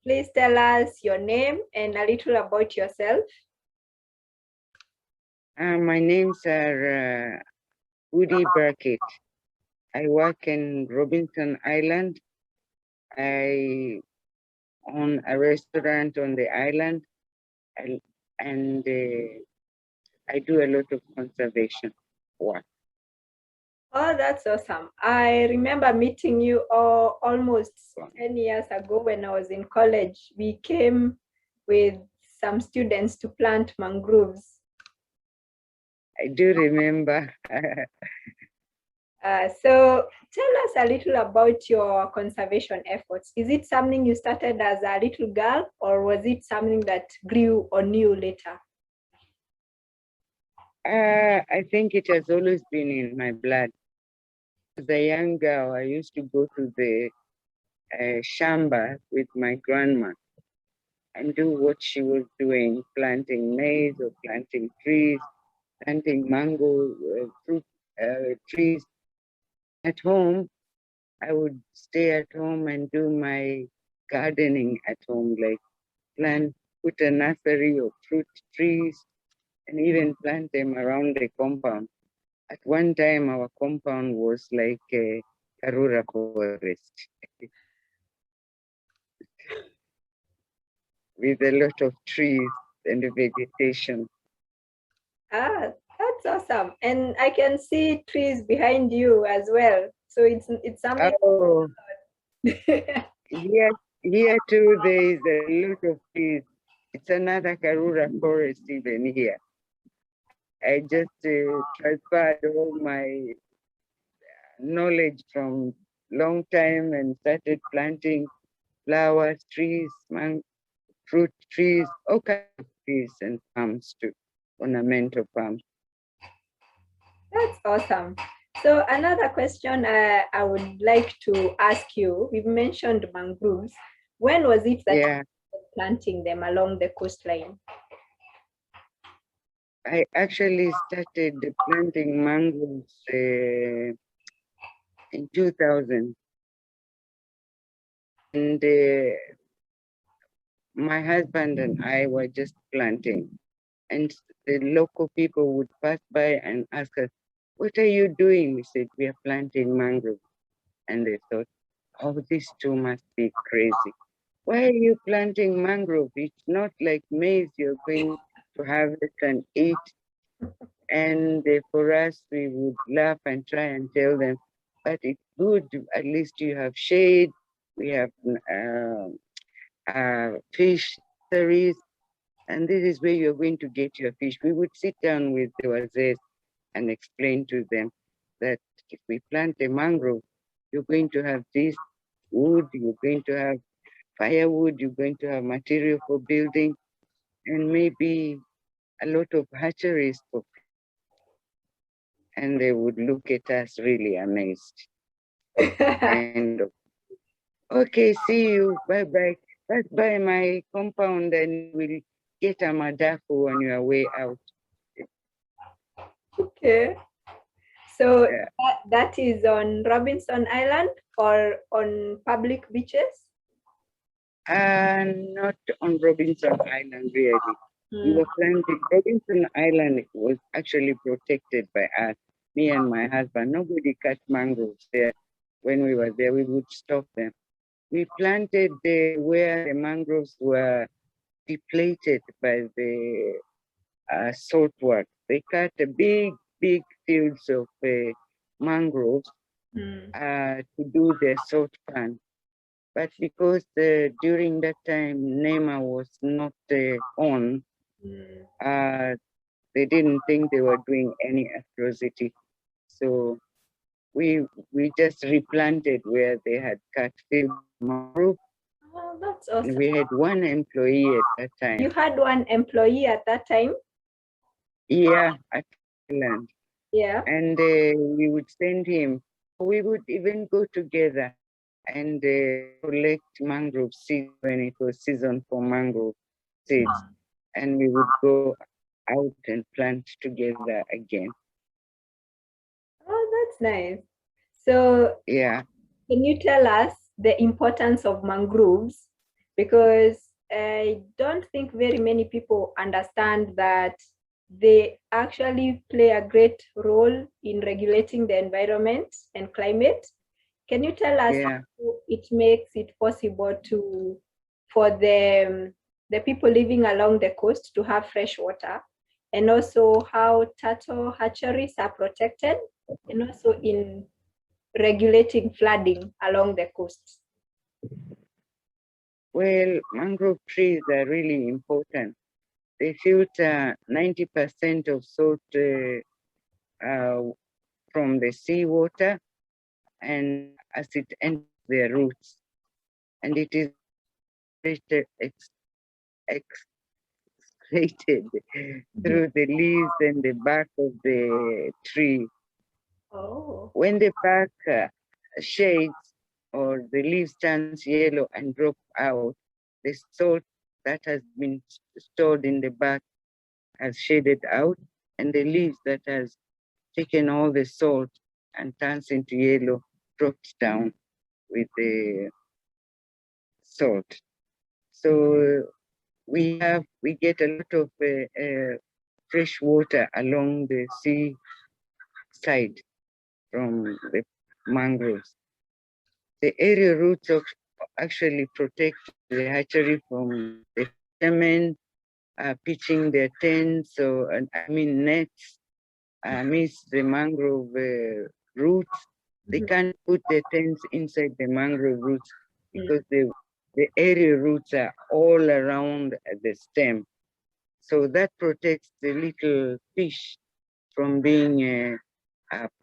please tell us your name and a little about yourself. My names are Guddy Birkigt. I work in Robinson Island. I own a restaurant on the island, and I do a lot of conservation work. Oh, that's awesome. I remember meeting you almost 10 years ago when I was in college. We came with some students to plant mangroves. I do remember. So tell us a little about your conservation efforts. Is it something you started as a little girl, or was it something that grew on you later? I think it has always been in my blood. As a young girl, I used to go to the shamba with my grandma and do what she was doing, planting maize or planting trees, planting mango fruit trees. At home, I would stay at home and do my gardening at home, like put a nursery of fruit trees and even plant them around the compound. At one time, our compound was like a Karura forest with a lot of trees and vegetation. Ah, that's awesome. And I can see trees behind you as well. So it's something. Oh, here too, there is a lot of trees. It's another Karura forest even here. I just transferred all my knowledge from long time and started planting flowers, trees, fruit trees, all kinds of trees and palms too, ornamental palms. That's awesome. So another question I would like to ask you, we've mentioned mangroves. When was it that you started planting them along the coastline? I actually started planting mangroves in 2000. And my husband and I were just planting. And the local people would pass by and ask us, "What are you doing?" We said, "We are planting mangroves." And they thought, "Oh, these two must be crazy. Why are you planting mangrove? It's not like maize you're going to harvest and eat." And for us, we would laugh and try and tell them, "But it's good, at least you have shade, we have fish fisheries, and this is where you're going to get your fish." We would sit down with the wazes and explain to them that if we plant a mangrove, you're going to have this wood, you're going to have firewood, you're going to have material for building, and maybe a lot of hatcheries for fish. And they would look at us really amazed. And okay, see you, bye-bye. Pass by my compound and we'll get a madafu on your way out. Okay. So that is on Robinson Island or on public beaches? Not on Robinson Island, really. We were planting. Robinson Island was actually protected by us, me and my husband. Nobody cut mangroves there. When we were there, we would stop them. We planted where the mangroves were depleted by the salt work. They cut a big fields of mangroves to do the salt pan. But because during that time NEMA was not on, they didn't think they were doing any atrocity. So we just replanted where they had cut field mangrove. Oh, that's awesome. And we had one employee at that time. You had one employee at that time? Yeah, at Thailand. Yeah. And we would send him. We would even go together and collect mangrove seeds when it was season for mangrove seeds. And we would go out and plant together again. Oh, that's nice. So yeah, can you tell us the importance of mangroves because I don't think very many people understand that they actually play a great role in regulating the environment and climate. Can you tell us Yeah. how it makes it possible to for the people living along the coast to have fresh water, and also how turtle hatcheries are protected, and also in regulating flooding along the coast? Well, mangrove trees are really important. They filter 90% of salt uh, from the seawater and as it enters their roots. And it is excreted Mhm. through the leaves and the bark of the tree. Oh. When the bark shades or the leaves turns yellow and drop out, the salt that has been stored in the bark has shaded out, and the leaves that has taken all the salt and turns into yellow drops down with the salt. So we get a lot of fresh water along the sea side from the mangroves. The area roots of actually protect the hatchery from the fishermen pitching their tents, so and I mean nets amidst the mangrove roots. They Mhm. can't put their tents inside the mangrove roots Mm. because the area roots are all around the stem. So that protects the little fish from being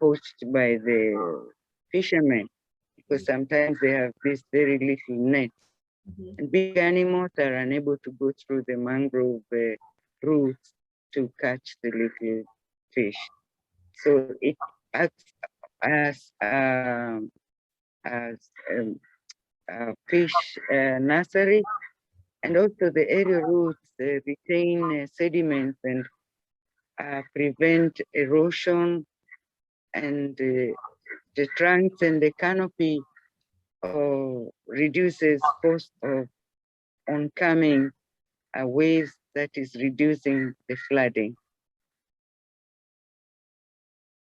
poached by the fishermen, because sometimes they have this very little net, Mhm. and big animals are unable to go through the mangrove roots to catch the little fish. So it acts as as a fish nursery, and also the area roots retain sediments and prevent erosion, and the trunks and the canopy reduces force of oncoming waves, that is reducing the flooding.